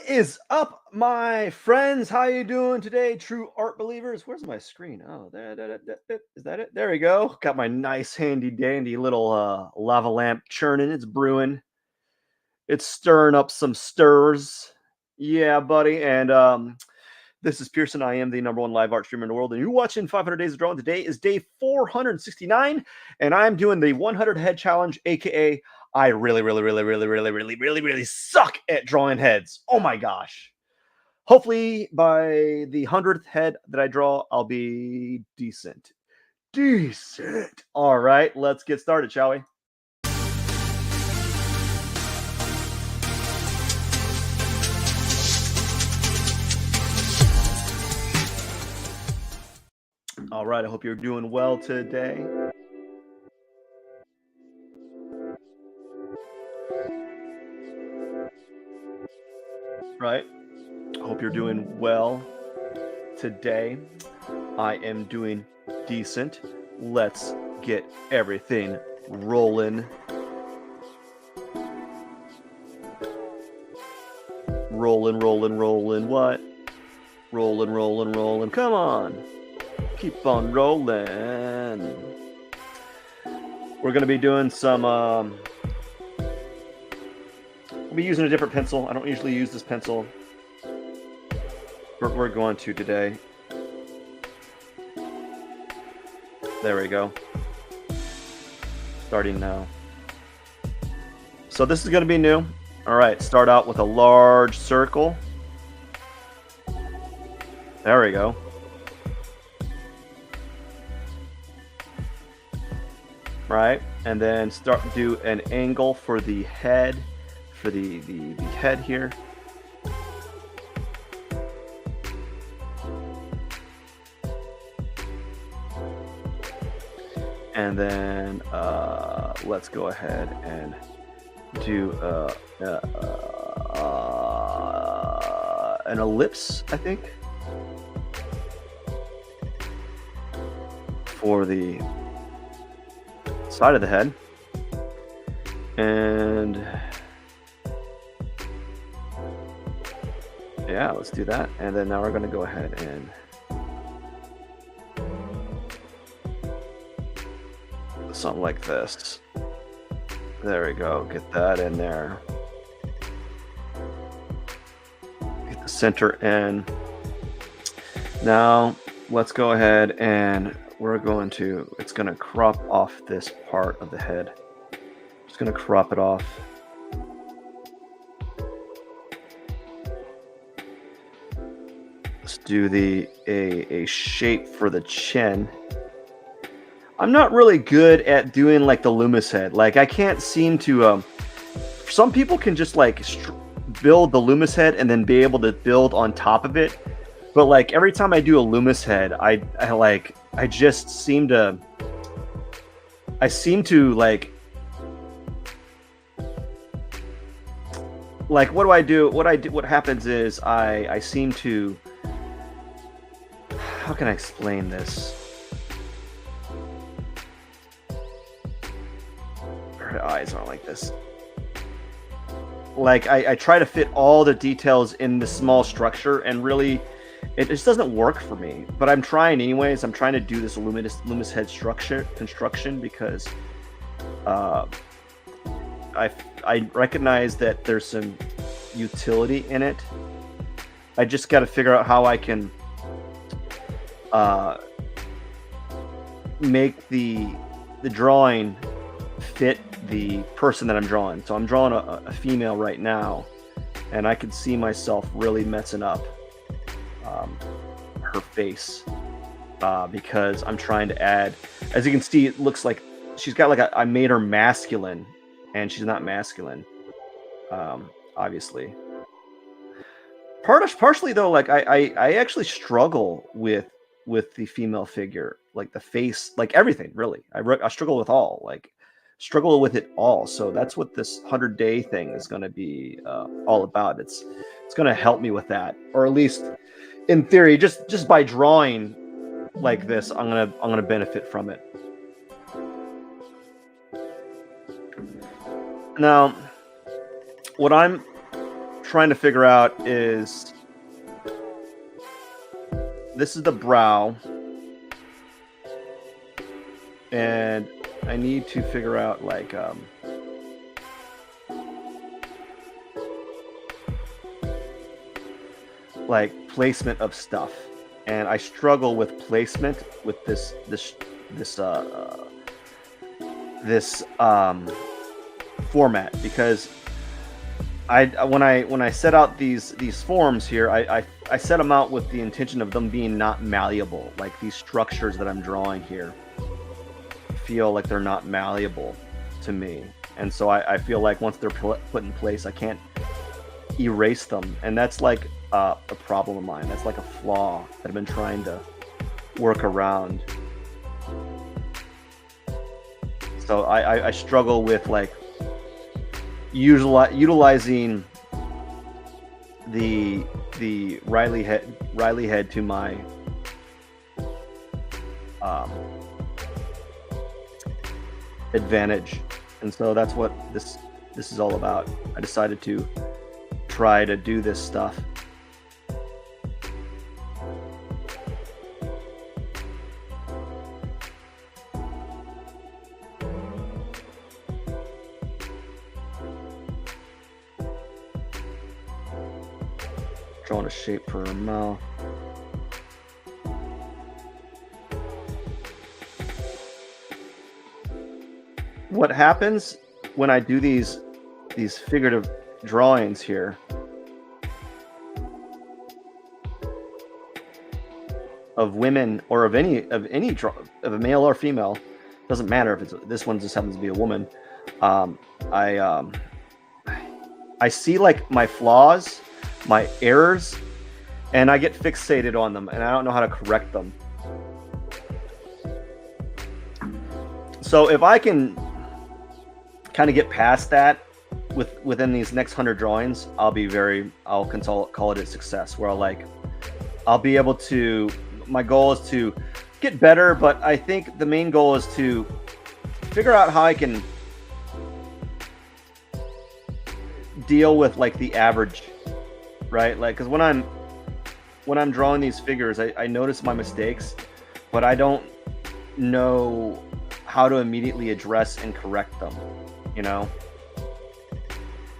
Is up, my friends? How you doing today, true art believers? Where's my screen? Oh, there. Is that it? There we go. Got my nice, handy, dandy little lava lamp churning. It's brewing. It's stirring up some stirs. Yeah, buddy. And this is Pierson. I am the #1 live art streamer in the world, and you're watching 500 Days of Drawing. Today is day 469, and I'm doing the 100 head challenge, aka I really suck at drawing heads. Oh my gosh. Hopefully, by the 100th head that I draw, I'll be decent. Decent. All right, let's get started, shall we? All right, I hope you're doing well today. Right? Hope you're doing well today. I am doing decent. Let's get everything rolling. Rolling. What? Rolling. Come on. Keep on rolling. We're going to be doing some... I'll be using a different pencil. I don't usually use this pencil. We're going to today. There we go. Starting now. So this is going to be new. All right, start out with a large circle. There we go. Right, and then do an angle for the head, for the head here. And then let's go ahead and do an ellipse, I think, for the side of the head. And yeah, let's do that. And then now we're going to go ahead and something like this. There we go. Get that in there. Get the center in. Now let's go ahead and it's going to crop off this part of the head. Just going to crop it off. Let's do a shape for the chin. I'm not really good at doing like the Loomis head. Like I can't seem to. Some people can just like build the Loomis head and then be able to build on top of it. But like every time I do a Loomis head, I just seem to. I seem to like what do I do? What happens is I seem to. How can I explain this? Her eyes aren't like this. Like I try to fit all the details in the small structure, and really it just doesn't work for me. But I'm trying anyways. I'm trying to do this Loomis head construction because I recognize that there's some utility in it. I just got to figure out how I can make the drawing fit the person that I'm drawing. So I'm drawing a female right now, and I can see myself really messing up her face because I'm trying to add, as you can see, it looks like she's got like I made her masculine, and she's not masculine, obviously. Partially though, like I actually struggle with the female figure, like the face, like everything really. I struggle with it all. So that's what this 100-day thing is going to be all about. It's going to help me with that, or at least in theory, just by drawing like this, I'm gonna benefit from it. Now, what I'm trying to figure out is this is the brow, and I need to figure out like placement of stuff, and I struggle with placement with this format, because when I set out these forms here, I set them out with the intention of them being not malleable. Like these structures that I'm drawing here feel like they're not malleable to me, and so I feel like once they're put in place, I can't erase them, and that's like a problem of mine. That's like a flaw that I've been trying to work around. So I struggle with like utilizing the Riley head to my advantage, and so that's what this is all about. I decided to try to do this stuff. Drawing a shape for her mouth. What happens when I do these figurative drawings here of women, or of a male or female, doesn't matter if this one just happens to be a woman. I see like my flaws, my errors, and I get fixated on them, and I don't know how to correct them. So if I can kind of get past that within these next 100 drawings, I'll call it a success, where I'll be able to, my goal is to get better, but I think the main goal is to figure out how I can deal with like the average, right? Like, because when I'm drawing these figures, I notice my mistakes, but I don't know how to immediately address and correct them, you know?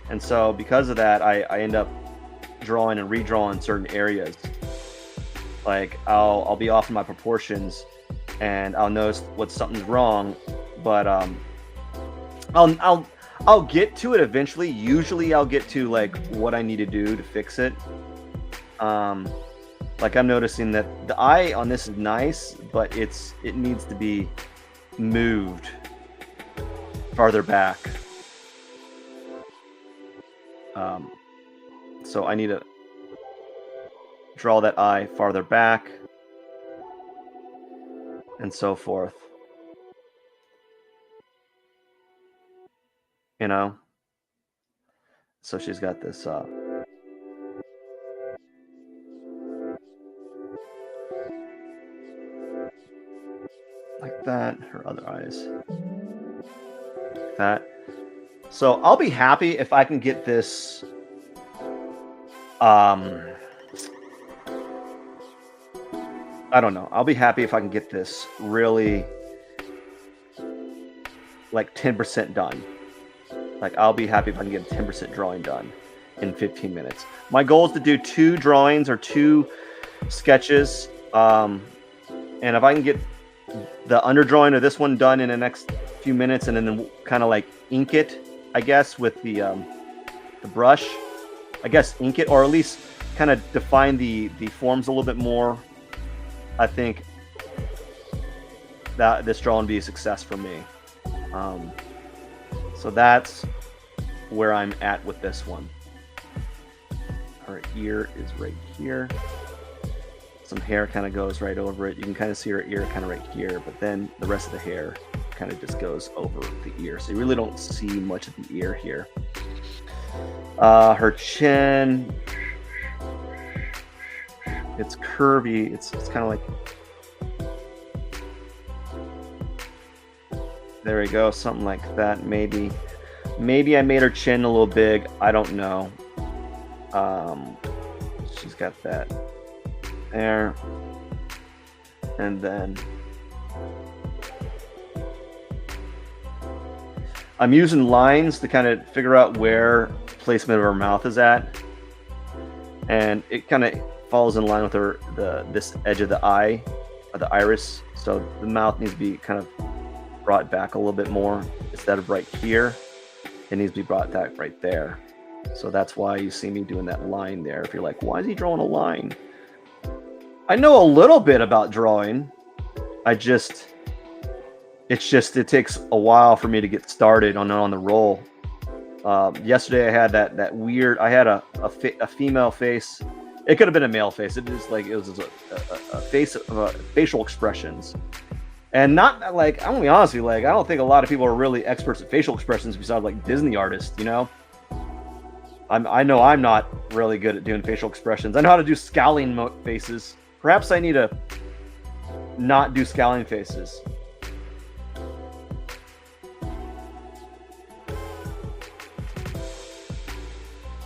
And so because of that, I end up drawing and redrawing certain areas. Like I'll be off in my proportions, and I'll notice something's wrong, but I'll get to it eventually. Usually I'll get to like what I need to do to fix it. Like I'm noticing that the eye on this is nice, but it needs to be moved farther back. So I need to draw that eye farther back, and so forth. You know? So she's got this like that, her other eyes like that. So I'll be happy if I can get this I don't know. I'll be happy if I can get this really like 10% done. Like I'll be happy if I can get 10% drawing done in 15 minutes. My goal is to do 2 drawings or 2 sketches. And if I can get the underdrawing of this one done in the next few minutes, and then kind of like ink it, I guess, with the brush, I guess ink it, or at least kind of define the forms a little bit more, I think that this drawing will be a success for me. So that's where I'm at with this one. Her ear is right here. Some hair kind of goes right over it. You can kind of see her ear kind of right here, but then the rest of the hair kind of just goes over the ear. So you really don't see much of the ear here. Her chin, it's curvy. It's kind of like, there we go, something like that. Maybe I made her chin a little big. I don't know. Um, she's got that there, and then I'm using lines to kind of figure out where placement of her mouth is at, and it kind of falls in line with this edge of the eye, of the iris. So the mouth needs to be kind of brought back a little bit more instead of right here. It needs to be brought back right there. So that's why you see me doing that line there. If you're like, why is he drawing a line? I know a little bit about drawing. It takes a while for me to get started on the roll. Yesterday I had that weird. I had a female face. It could have been a male face. It was a face of facial expressions, and not like, I'm gonna be honest with you. Like, I don't think a lot of people are really experts at facial expressions besides like Disney artists. You know, I know I'm not really good at doing facial expressions. I know how to do scowling faces. Perhaps I need to not do scowling faces.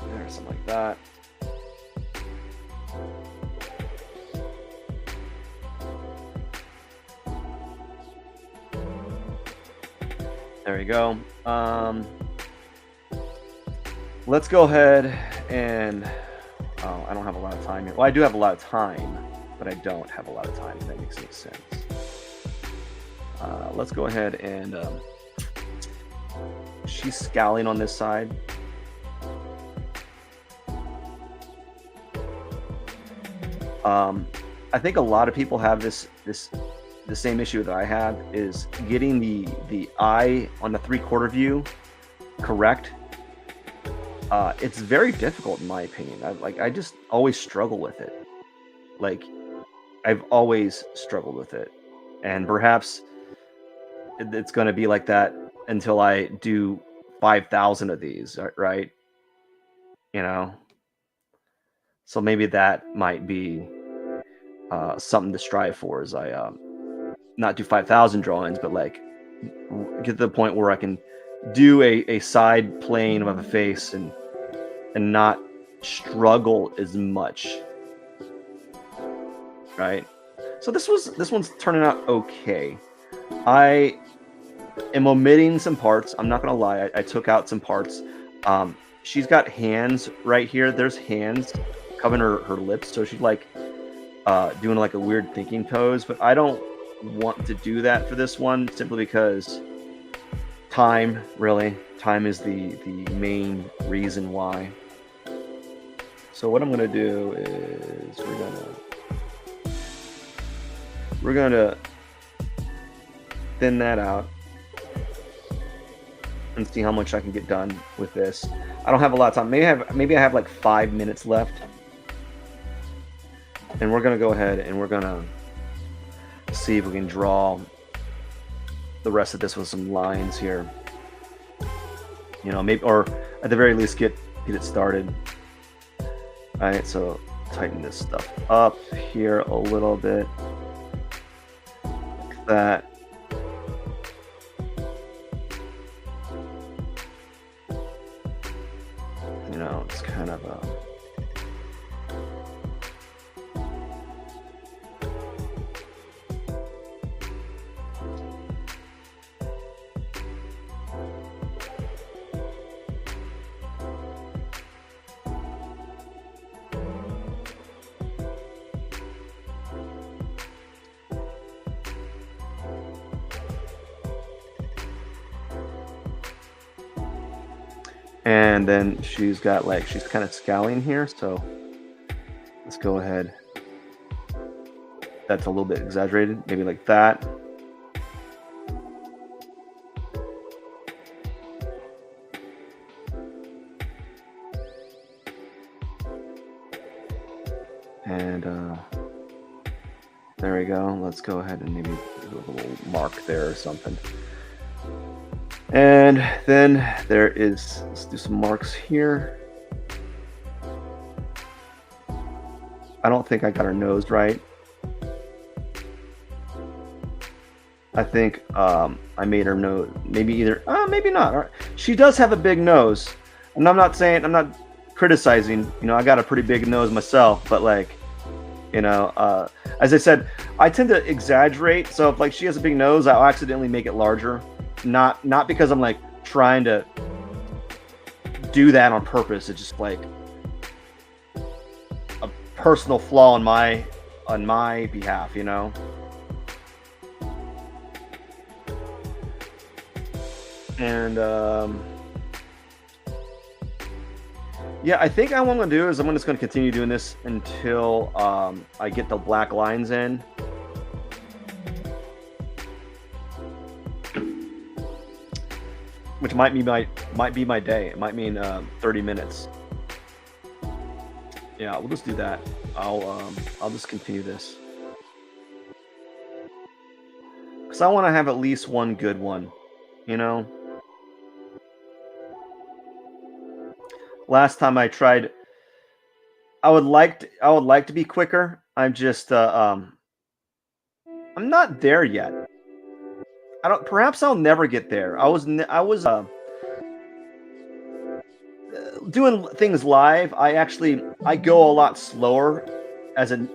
There, something like that. There you go. Let's go ahead and, oh, I don't have a lot of time here. Well, I do have a lot of time, but I don't have a lot of time, if that makes any sense. Let's go ahead and, she's scowling on this side. I think a lot of people have the same issue that I have, is getting the eye on the 3/4 view correct. It's very difficult in my opinion. I just always struggle with it. Like, I've always struggled with it, and perhaps it's going to be like that until I do 5,000 of these, right? You know, so maybe that might be something to strive for, as I not do 5,000 drawings, but like get to the point where I can do a side plane of a face and not struggle as much, right? So this one's turning out okay. I am omitting some parts. I'm not gonna lie, I took out some parts. She's got hands right here. There's hands covering her lips, so she's like doing like a weird thinking pose, but I don't want to do that for this one, simply because time is the main reason why. So what I'm gonna do is we're gonna thin that out and see how much I can get done with this. I don't have a lot of time. Maybe I have like 5 minutes left, and we're gonna go ahead and we're gonna see if we can draw the rest of this with some lines here. You know, maybe, or at the very least get it started. All right, so tighten this stuff up here a little bit, like that. You know, it's kind of a and then she's got like, she's kind of scowling here, so let's go ahead. That's a little bit exaggerated, maybe like that. And there we go. Let's go ahead and maybe do a little mark there or something. And then let's do some marks here. I don't think I got her nose right. I think I made her nose, maybe either, maybe not. All right. She does have a big nose. And I'm not criticizing. I got a pretty big nose myself, but like, you know, uh, as I said, I tend to exaggerate. So if like she has a big nose, I'll accidentally make it larger. Not because I'm like trying to do that on purpose. It's just like a personal flaw on my behalf. And yeah, I think what I'm gonna do is I'm just gonna continue doing this until I get the black lines in, which might be my day. It might mean 30 minutes. Yeah, we'll just do that. I'll just continue this because I want to have at least one good one. You know, last time I tried, I would like to be quicker. I'm not there yet. I don't. Perhaps I'll never get there. Doing things live. I go a lot slower as an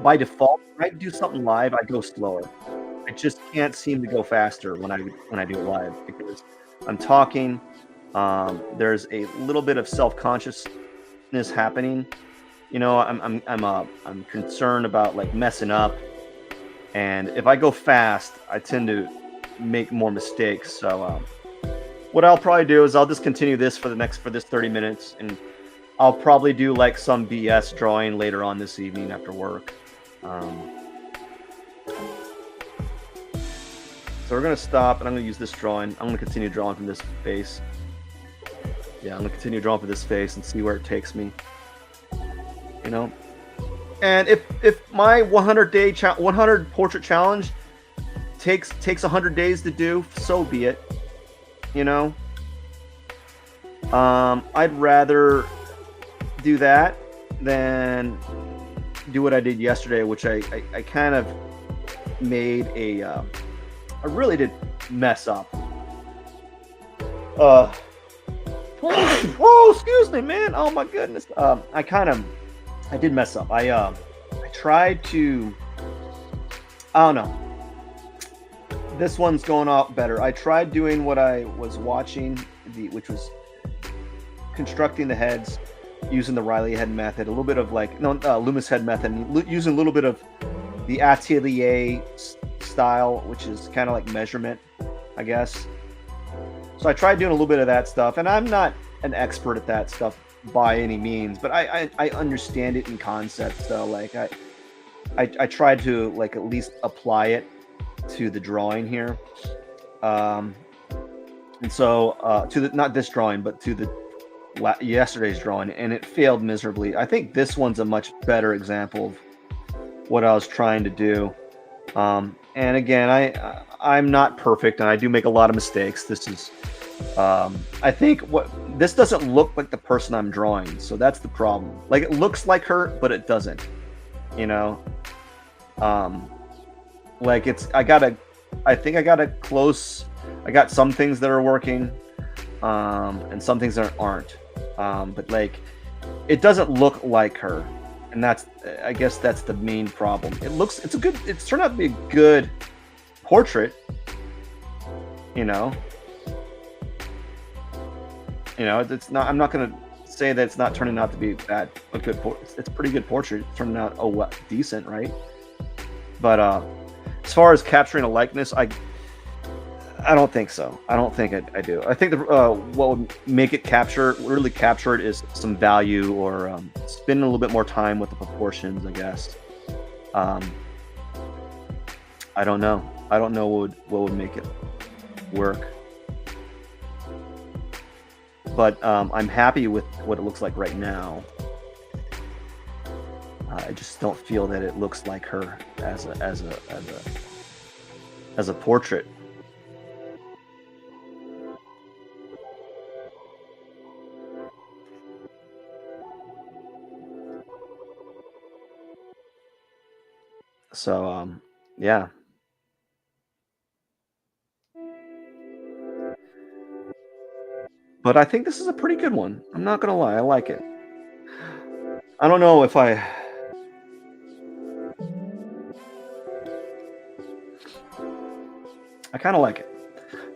by default. When I do something live, I go slower. I just can't seem to go faster when I do it live because I'm talking. There's a little bit of self consciousness happening. I'm concerned about like messing up, and if I go fast, I tend to make more mistakes. So what I'll probably do is I'll just continue this for this 30 minutes, and I'll probably do like some BS drawing later on this evening after work. Um, so we're gonna stop, and I'm gonna use this drawing. I'm gonna continue drawing from this face. Yeah, I'm gonna continue drawing from this face and see where it takes me. You know, and if my 100 portrait challenge takes 100 days to do, so be it. You know, I'd rather do that than do what I did yesterday, which I kind of made I really did mess up. Uh, oh, excuse me, man. Oh my goodness. I did mess up. I tried to. I don't know. This one's going off better. I tried doing what I was watching, which was constructing the heads using the Riley head method, a little bit of like no Loomis head method, using a little bit of the atelier style, which is kind of like measurement, I guess. So I tried doing a little bit of that stuff, and I'm not an expert at that stuff by any means, but I understand it in concept. So like I tried to like at least apply it to the drawing here, um, and so to the not this drawing, but to the yesterday's drawing, and it failed miserably. I think this one's a much better example of what I was trying to do. And again, I'm not perfect, and I do make a lot of mistakes. I think what this doesn't look like the person I'm drawing, so that's the problem. Like it looks like her, but it doesn't. You know, um, like I think I got a close. I got some things that are working, and some things that aren't. But like, it doesn't look like her, and I guess that's the main problem. It's turned out to be a good portrait. You know, it's not. I'm not gonna say that it's not turning out to be bad. It's a pretty good portrait. It's turning out decent, right? But as far as capturing a likeness, I don't think so. I don't think I do. I think what would make it really capture it is some value or spend a little bit more time with the proportions, I guess. Um, I don't know. I don't know what would make it work. But I'm happy with what it looks like right now. I just don't feel that it looks like her as a portrait. So yeah. but I think this is a pretty good one. I'm not gonna lie, I like it. I don't know if I kind of like it.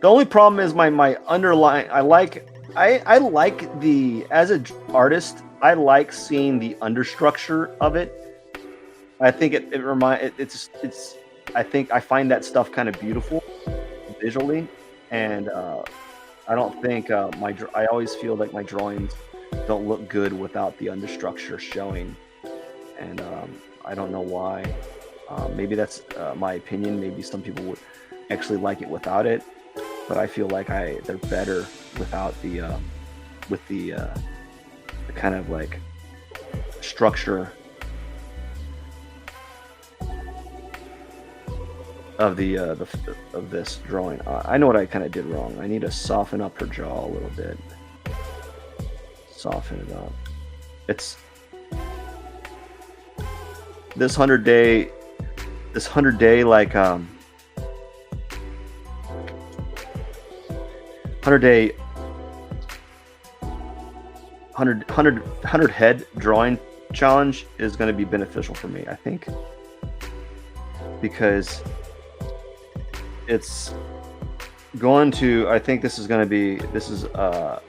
The only problem is my underlying. I like the as a artist. I like seeing the understructure of it. I think it's. I think I find that stuff kind of beautiful visually, and I don't think I always feel like my drawings don't look good without the understructure showing, and I don't know why. Maybe that's my opinion. Maybe some people would actually like it without it, but I feel like they're better without the kind of like structure of of this drawing. I know what I kind of did wrong. I need to soften up her jaw a little bit. Soften it up. It's this 100-day like 100-day 100 head drawing challenge is going to be beneficial for me, I think, because it's going to. I think this is a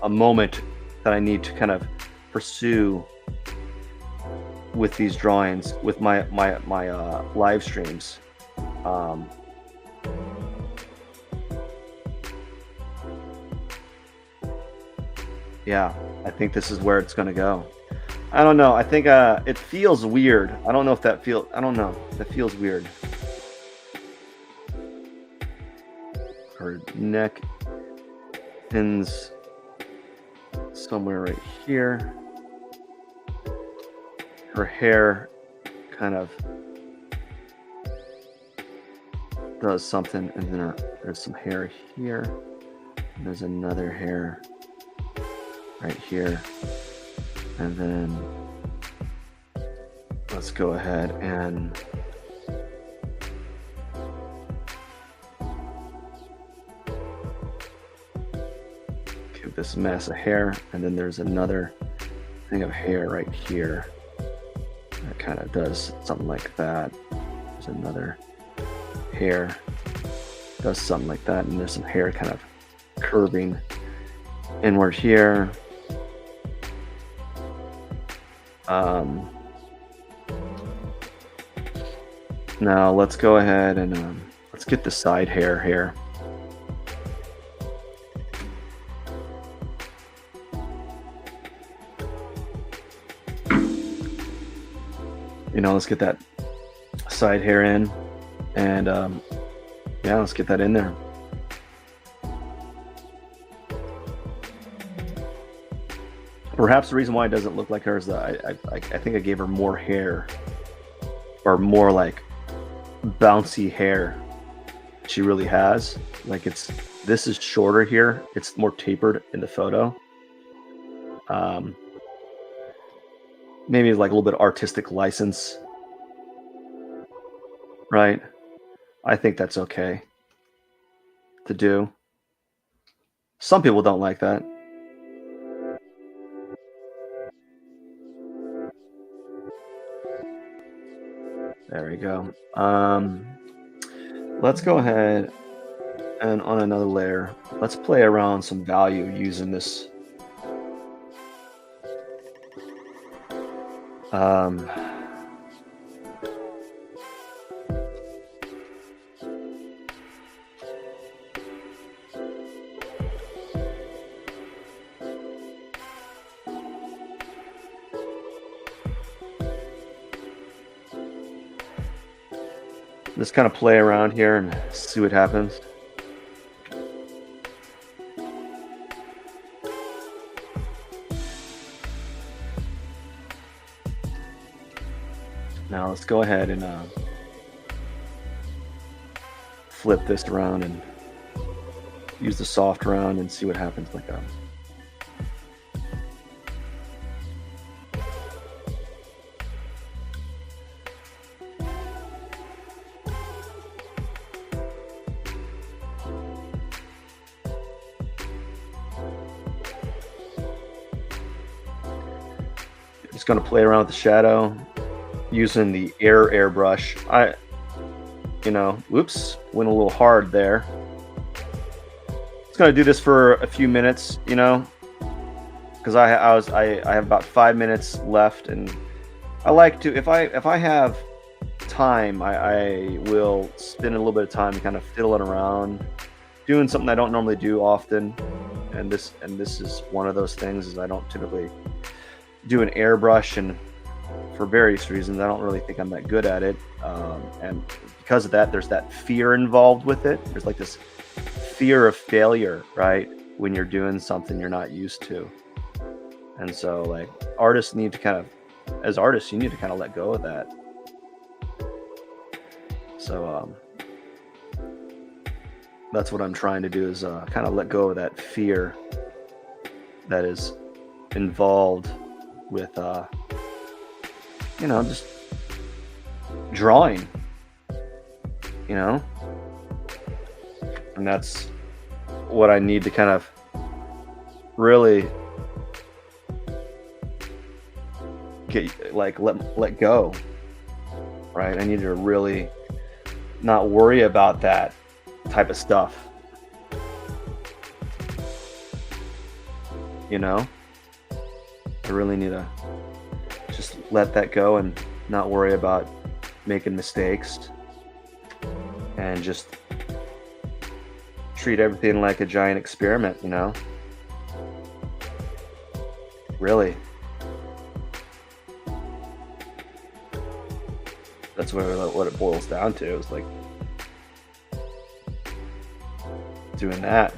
moment that I need to kind of pursue with these drawings, with my live streams. Yeah, I think this is where it's going to go. I don't know. I think it feels weird. I don't know if that feels. I don't know. That feels weird. Her neck ends somewhere right here. Her hair kind of does something, and then there's some hair here. And there's another hair right here, and then let's go ahead and give this mass of hair, and then there's another thing of hair right here that kind of does something like that. There's another hair does something like that, and there's some hair kind of curving inward here. Now let's go ahead and let's get the side hair here. Let's get that side hair in, and yeah, let's get that in there. Perhaps the reason why it doesn't look like her is that I think I gave her more hair, or more like bouncy hair she really has. Like this is shorter here. It's more tapered in the photo. Maybe like a little bit of artistic license, right? I think that's okay to do. Some people don't like that. There we go. Let's go ahead and on another layer, let's play around some value using this. Just kind of play around here and see what happens. Now let's go ahead and flip this around and use the soft round and see what happens like that. gonna play around with the shadow using the airbrush. Whoops, went a little hard there. Just gonna do this for a few minutes, because I have about 5 minutes left, and I like to, if I have time, I will spend a little bit of time kind of fiddling around, doing something I don't normally do often, and this is one of those things. Is I don't typically do an airbrush, and for various reasons, I don't really think I'm that good at it, and because of that, there's that fear involved with it. There's like this fear of failure, right? When you're doing something you're not used to, and so like artists need to as artists, you need to kind of let go of that. So that's what I'm trying to do, is kind of let go of that fear that is involved with just drawing, and that's what I need to kind of really get, like, let go, right? I need to really not worry about that type of stuff, I really need to just let that go and not worry about making mistakes, and just treat everything like a giant experiment, really. That's what it boils down to, is like doing that.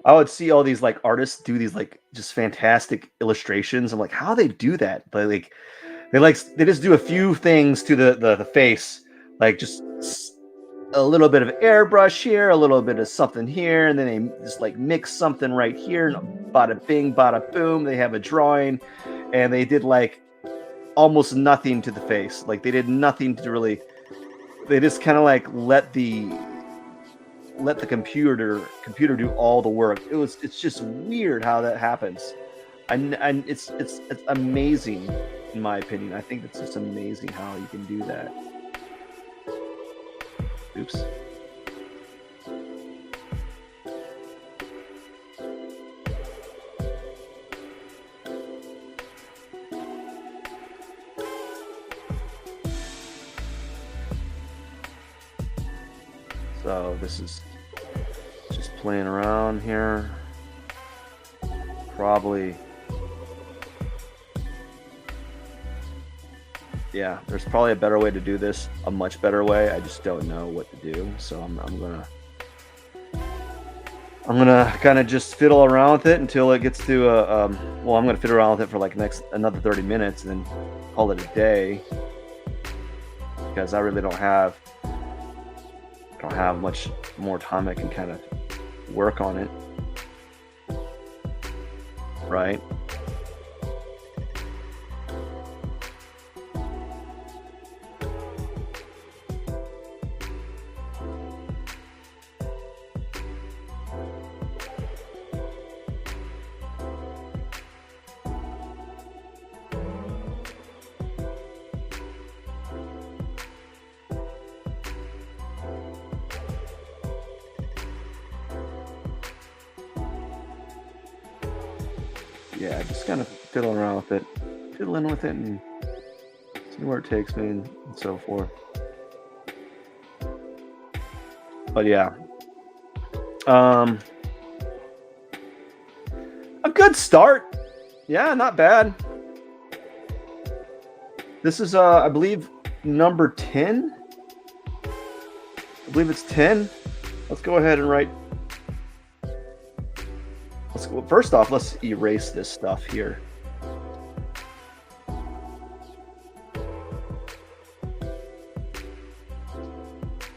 I would see all these like artists do these like just fantastic illustrations. I'm like, how they do that? But like they just do a few things to the face, like just a little bit of airbrush here, a little bit of something here, and then they just like mix something right here, and bada bing, bada boom, they have a drawing, and they did like almost nothing to the face. Like they did nothing to really. They just kind of like let the computer do all the work. It's just weird how that happens, and it's amazing in my opinion. I think it's just amazing how you can do that. Oops. So this is just playing around here. Probably, yeah, there's probably a better way to do this, a much better way. I just don't know what to do. So I'm gonna kind of just fiddle around with it until it gets to well, I'm gonna fiddle around with it for like another 30 minutes and then call it a day, because I really don't have much more time I can kind of work on it, right? Yeah, just kind of fiddling around with it, and see where it takes me and so forth. But yeah, a good start. Yeah, not bad. This is I believe number 10. I believe it's 10. Let's go ahead and write. First off, let's erase this stuff here.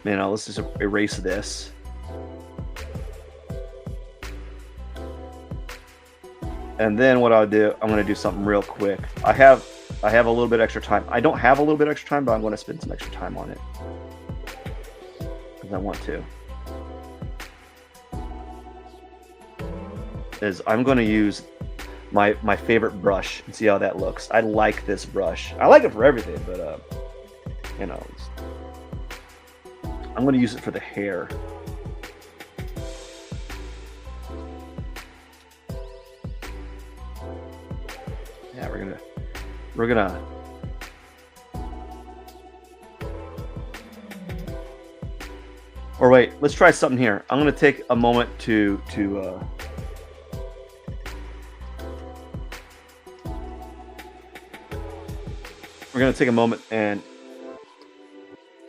You know, let's just erase this. And then what I'll do, I'm going to do something real quick. I have a little bit extra time. I don't have a little bit extra time, but I'm going to spend some extra time on it because I want to. Is I'm going to use my favorite brush and see how that looks. I like this brush. I like it for everything, but you know, I'm going to use it for the hair. Yeah, we're gonna or wait, let's try something here. I'm gonna take a moment to we're gonna take a moment and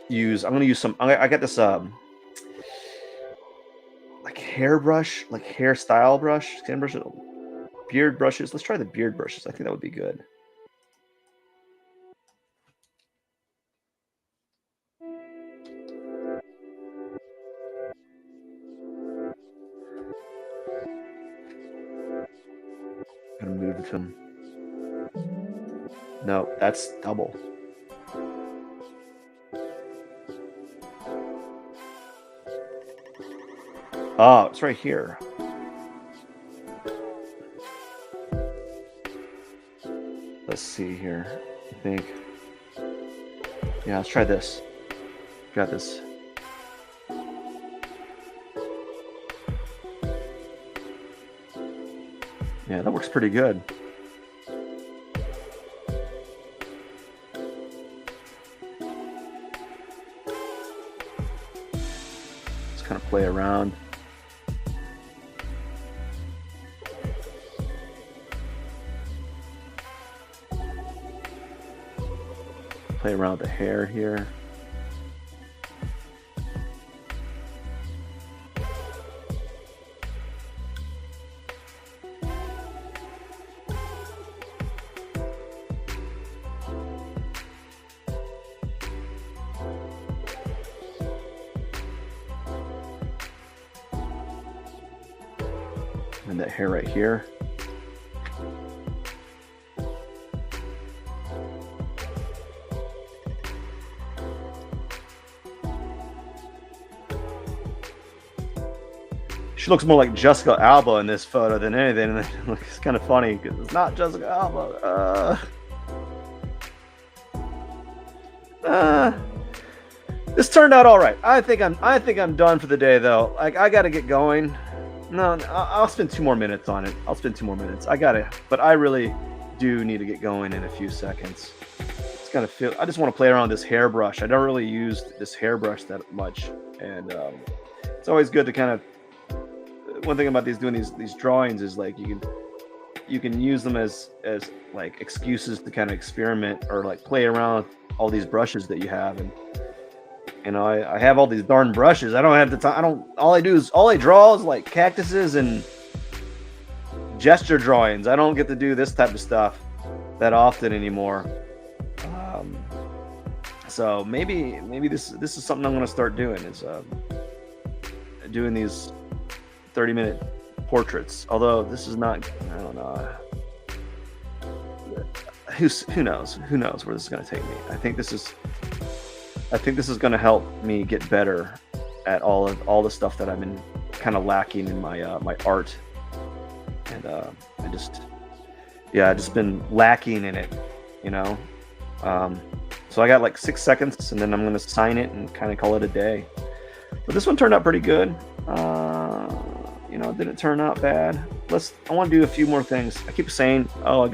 I'm gonna use some. I got this like hairbrush, like hairstyle brush, skin brush, beard brushes. Let's try the beard brushes. I think that would be good. Gonna move it to him. No, that's double. Oh, it's right here. Let's see here. I think. Yeah, let's try this. Got this. Yeah, that works pretty good. Just kind of play around. Play around with the hair here. And that hair right here. She looks more like Jessica Alba in this photo than anything. It's kind of funny because it's not Jessica Alba. This turned out all right. I think I'm done for the day though. Like I got to get going. No, I'll spend 2 more minutes on it. I'll spend 2 more minutes. But I really do need to get going in a few seconds. It's kind of feel. I just want to play around with this hairbrush. I don't really use this hairbrush that much, and it's always good to kind of. One thing about doing these drawings is like you can use them as like excuses to kind of experiment or like play around with all these brushes that you have. And you know, I have all these darn brushes. I don't have the time. All I draw is like cactuses and gesture drawings. I don't get to do this type of stuff that often anymore. So maybe this is something I'm going to start doing is doing these 30-minute portraits. Although this is not, I don't know. Who knows? Who knows where this is going to take me? I think this is going to help me get better at all the stuff that I've been kind of lacking in my my art, and I just been lacking in it, you know. So I got like 6 seconds, and then I'm going to sign it and kind of call it a day. But this one turned out pretty good. You know, it didn't turn out bad. I want to do a few more things. I keep saying, oh,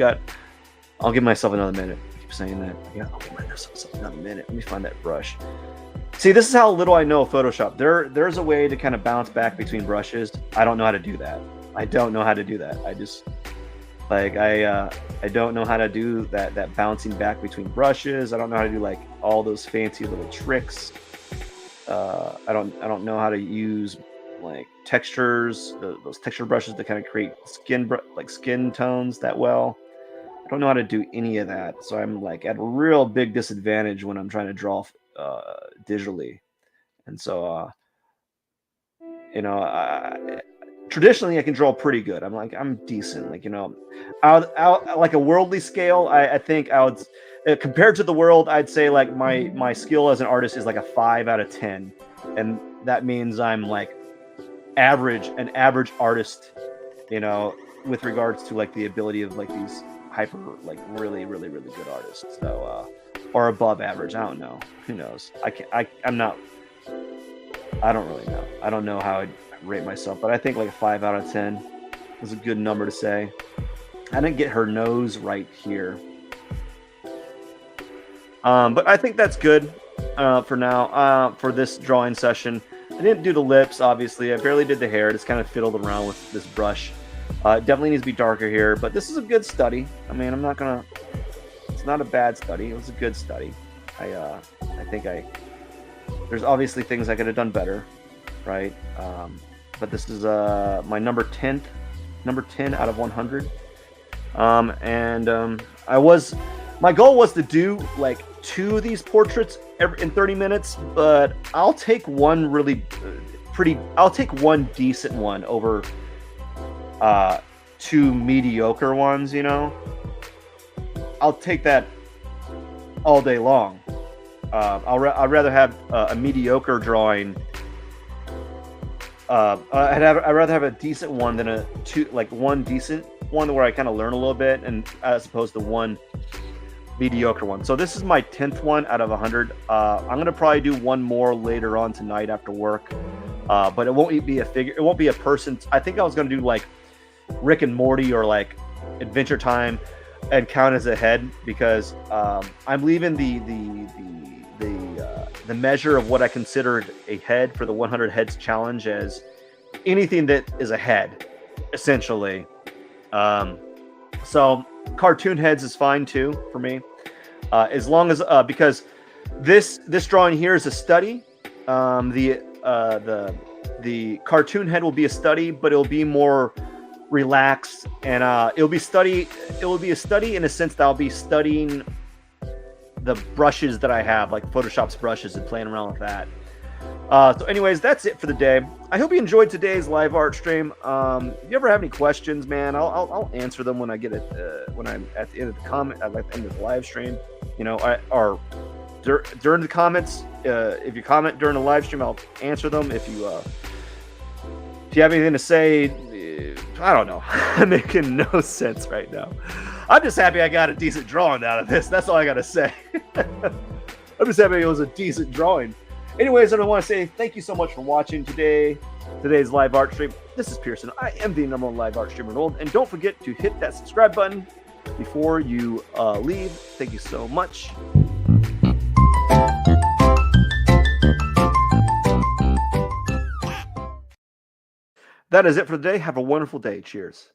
I'll give myself another minute. I keep saying that. I'll give myself another minute. Let me find that brush. See, this is how little I know of Photoshop. There's a way to kind of bounce back between brushes. I don't know how to do that. I don't know how to do that. I just, like, I don't know how to do that bouncing back between brushes. I don't know how to do, like, all those fancy little tricks. I don't know how to use like textures, those texture brushes to kind of create skin tones that well. I don't know how to do any of that, so I'm like at a real big disadvantage when I'm trying to draw digitally. And so, you know, traditionally I can draw pretty good. I'm decent. Like, out like a worldly scale, I think I would compared to the world, I'd say like my skill as an artist is like a 5 out of 10, and that means I'm like an average artist, you know, with regards to like the ability of like these hyper like really good artists. So or above average. I don't know. Who knows? I'm not. I don't really know. I don't know how I'd rate myself, but I think like a 5 out of 10 is a good number to say. I didn't get her nose right here, but I think that's good for now. For this drawing session, I didn't do the lips. Obviously, I barely did the hair. Just kind of fiddled around with this brush. Definitely needs to be darker here, but this is a good study. I mean, I'm not gonna. It's not a bad study. It was a good study. I think there's obviously things I could have done better, right? But this is my number 10 out of 100. My goal was to do like 2 of these portraits in 30 minutes, but I'll take one I'll take one decent one over 2 mediocre ones, you know. I'll take that all day long. I'd rather have a mediocre drawing. I'd rather have a decent one than one decent one where I kind of learn a little bit, and as opposed to one mediocre one. So this is my 10th one out of 100. I'm gonna probably do one more later on tonight after work, but it won't be a figure. It won't be a person. I think I was gonna do like Rick and Morty or like Adventure Time and count as a head, because I'm leaving the measure of what I considered a head for the 100 heads challenge as anything that is a head, essentially. So cartoon heads is fine too for me, as long as because this drawing here is a study. The cartoon head will be a study, but it'll be more relaxed, and it will be a study in a sense that I'll be studying the brushes that I have, like Photoshop's brushes, and playing around with that. So anyways, that's it for the day. I hope you enjoyed today's live art stream. If you ever have any questions, man, I'll answer them when I get it, when I'm at the end of the comment, at the end of the live stream, you know, or during the comments. If you comment during the live stream, I'll answer them. If you have anything to say, I don't know. I'm making no sense right now. I'm just happy I got a decent drawing out of this. That's all I gotta say. I'm just happy it was a decent drawing. Anyways, I want to say thank you so much for watching today's live art stream. This is Pierson. I am the #1 live art streamer in the world, and don't forget to hit that subscribe button before you leave. Thank you so much. That is it for today. Have a wonderful day. Cheers.